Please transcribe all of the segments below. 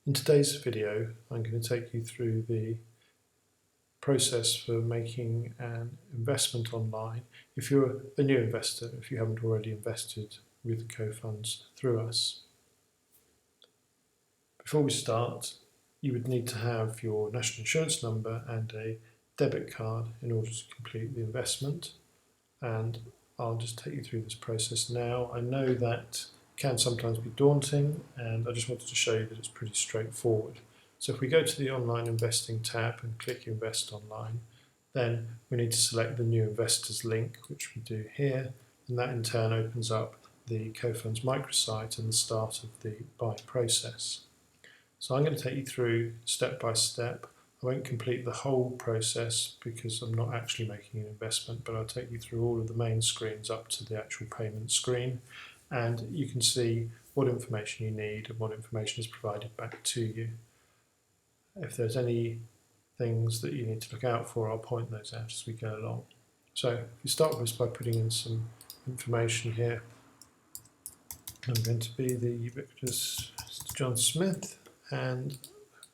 In today's video, I'm going to take you through the process for making an investment online if you're a new investor, if you haven't already invested with CoFunds through us. Before we start, you would need to have your national insurance number and a debit card in order to complete the investment, and I'll just take you through this process now. I know that can sometimes be daunting, and I just wanted to show you that it's pretty straightforward. So if we go to the online investing tab and click invest online, then we need to select the new investors link, which we do here, and that in turn opens up the CoFunds microsite and the start of the buy process. So I'm going to take you through step by step. I won't complete the whole process because I'm not actually making an investment, but I'll take you through all of the main screens up to the actual payment screen, and you can see what information you need and what information is provided back to you. If there's any things that you need to look out for, I'll point those out as we go along. So if you start with by putting in some information here, I'm going to be the ubiquitous John Smith and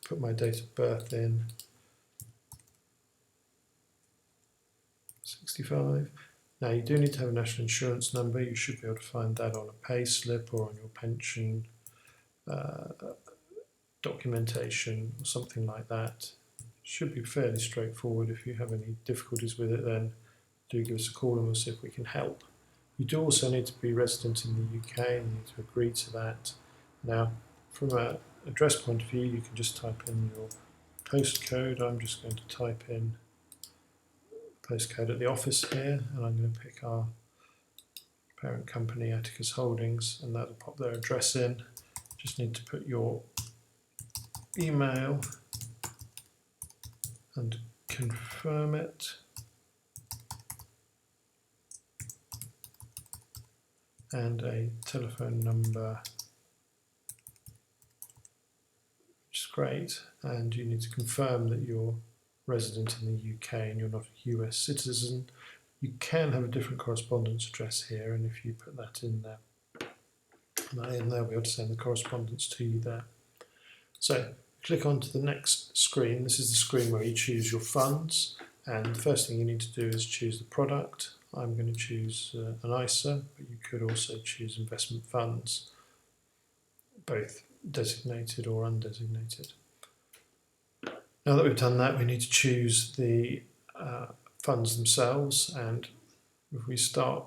put my date of birth in, 65. Now you do need to have a national insurance number. You should be able to find that on a pay slip or on your pension documentation or something like that. Should be fairly straightforward. If you have any difficulties with it, then do give us a call and we'll see if we can help. You do also need to be resident in the UK and you need to agree to that. Now, from an address point of view, you can just type in your postcode. I'm just going to type in postcode at the office here, and I'm going to pick our parent company, Atticus Holdings, and that'll pop their address in. Just need to put your email and confirm it. And a telephone number, which is great. And you need to confirm that you're resident in the UK and you're not a US citizen. You can have a different correspondence address here, and if you put that in there, they'll be able to send the correspondence to you there. So click on to the next screen. This is the screen where you choose your funds, and the first thing you need to do is choose the product. I'm going to choose an ISA, but you could also choose investment funds, both designated or undesignated. Now that we've done that, we need to choose the funds themselves, and if we start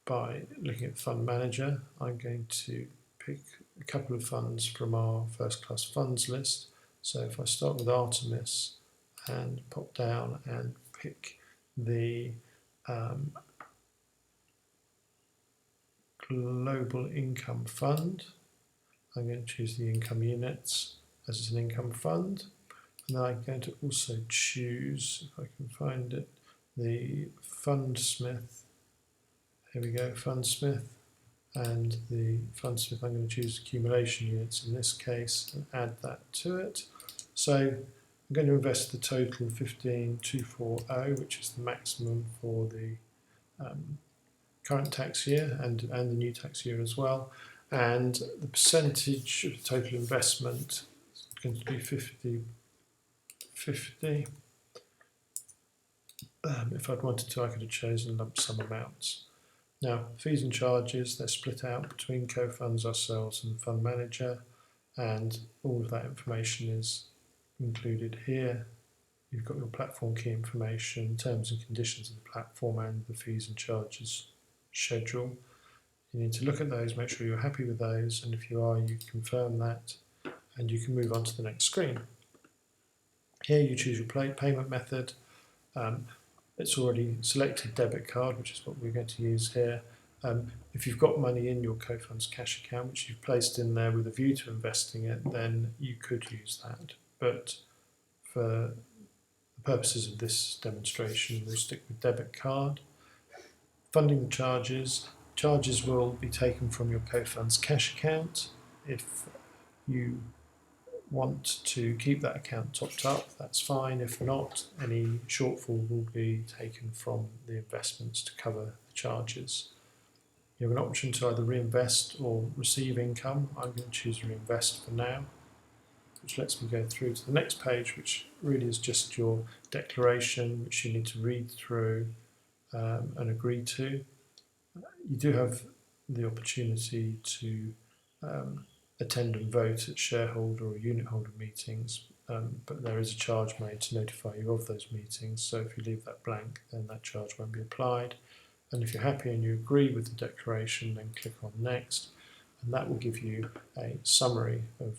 by looking at fund manager, I'm going to pick a couple of funds from our first class funds list. So if I start with Artemis and pop down and pick the Global Income Fund, I'm going to choose the income units as it's an income fund. And then I'm going to also choose, if I can find it, the Fundsmith. Here we go, Fundsmith. And the Fundsmith, I'm going to choose accumulation units in this case and add that to it. So I'm going to invest the total 15,240, which is the maximum for the current tax year and the new tax year as well. And the percentage of the total investment is going to be 50. If I'd wanted to, I could have chosen lump sum amounts. Now, fees and charges, they're split out between CoFunds, ourselves and the fund manager, and all of that information is included here. You've got your platform key information, terms and conditions of the platform, and the fees and charges schedule. You need to look at those, make sure you're happy with those, and if you are, you confirm that, and you can move on to the next screen. Here you choose your payment method. It's already selected debit card, which is what we're going to use here. If you've got money in your CoFunds cash account, which you've placed in there with a view to investing it, then you could use that. But for the purposes of this demonstration, we'll stick with debit card. Funding the charges. Charges will be taken from your CoFunds cash account. If you want to keep that account topped up, that's fine. If not, any shortfall will be taken from the investments to cover the charges. You have an option to either reinvest or receive income. I'm going to choose reinvest for now. which lets me go through to the next page, which really is just your declaration, which you need to read through and agree to. You do have the opportunity to attend and vote at shareholder or unit holder meetings, but there is a charge made to notify you of those meetings. So if you leave that blank, then that charge won't be applied. And if you're happy and you agree with the declaration, then click on Next, and that will give you a summary of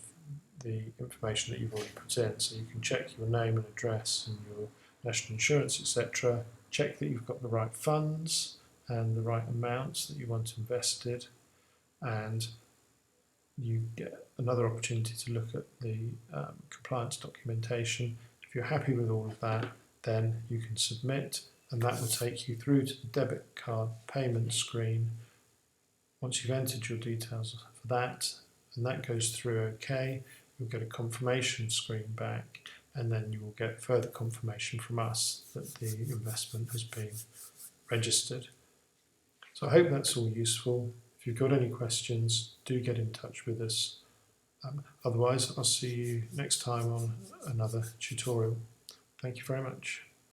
the information that you've already put in. So you can check your name and address and your national insurance, etc. Check that you've got the right funds and the right amounts that you want invested, and you get another opportunity to look at the compliance documentation. If you're happy with all of that, then you can submit, and that will take you through to the debit card payment screen. Once you've entered your details for that, and that goes through okay, you'll get a confirmation screen back, and then you will get further confirmation from us that the investment has been registered. So I hope that's all useful. If you've got any questions, do get in touch with us. Otherwise, I'll see you next time on another tutorial. Thank you very much.